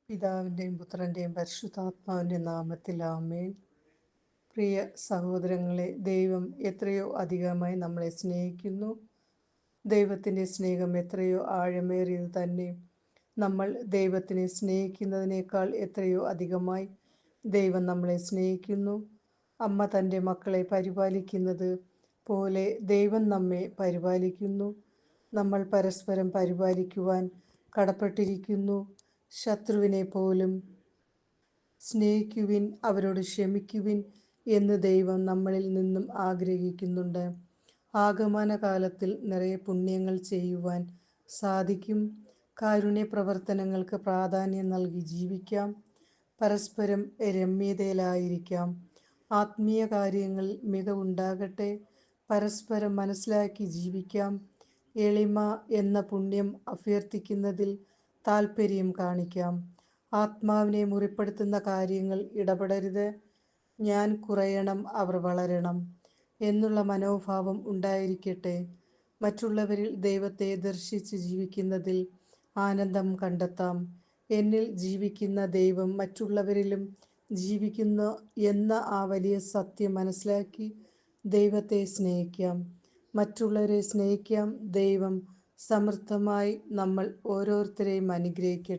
പിതാവിൻ്റെയും പുത്രൻ്റെയും പരിശുദ്ധാത്മാവിൻ്റെ നാമത്തിൽ ആമേൻ. പ്രിയ സഹോദരങ്ങളെ, ദൈവം എത്രയോ അധികമായി നമ്മളെ സ്നേഹിക്കുന്നു. ദൈവത്തിൻ്റെ സ്നേഹം എത്രയോ ആഴമേറിയത് തന്നെ. നമ്മൾ ദൈവത്തിനെ സ്നേഹിക്കുന്നതിനേക്കാൾ എത്രയോ അധികമായി ദൈവം നമ്മളെ സ്നേഹിക്കുന്നു. അമ്മ തൻ്റെ മക്കളെ പരിപാലിക്കുന്നത് പോലെ ദൈവം നമ്മെ പരിപാലിക്കുന്നു. നമ്മൾ പരസ്പരം പരിപാലിക്കുവാൻ കടപ്പെട്ടിരിക്കുന്നു. ശത്രുവിനെ പോലും സ്നേഹിക്കുവിൻ, അവരോട് ക്ഷമിക്കുവിൻ എന്ന് ദൈവം നമ്മളിൽ നിന്നും ആഗ്രഹിക്കുന്നുണ്ട്. ആഗമന കാലത്തിൽ നിറയെ പുണ്യങ്ങൾ ചെയ്യുവാൻ സാധിക്കും. കാരുണ്യ പ്രവർത്തനങ്ങൾക്ക് പ്രാധാന്യം നൽകി ജീവിക്കാം. പരസ്പരം രമ്യതയിലായിരിക്കാം. ആത്മീയ കാര്യങ്ങളിൽ മികവുണ്ടാകട്ടെ. പരസ്പരം മനസ്സിലാക്കി ജീവിക്കാം. എളിമ എന്ന പുണ്യം അഭ്യർത്ഥിക്കുന്നതിൽ താൽപ്പര്യം കാണിക്കാം. ആത്മാവിനെ മുറിപ്പെടുത്തുന്ന കാര്യങ്ങൾ ഇടപെടരുത്. ഞാൻ കുറയണം, അവർ വളരണം എന്നുള്ള മനോഭാവം ഉണ്ടായിരിക്കട്ടെ. മറ്റുള്ളവരിൽ ദൈവത്തെ ദർശിച്ച് ജീവിക്കുന്നതിൽ ആനന്ദം കണ്ടെത്താം. എന്നിൽ ജീവിക്കുന്ന ദൈവം മറ്റുള്ളവരിലും ജീവിക്കുന്നു എന്ന ആ വലിയ സത്യം മനസ്സിലാക്കി ദൈവത്തെ സ്നേഹിക്കാം. മറ്റുള്ളവരെ സ്നേഹിക്കാം. ദൈവം സമൃദ്ധമായി നമ്മൾ ഓരോരുത്തരെയും അനുഗ്രഹിക്കട്ടെ.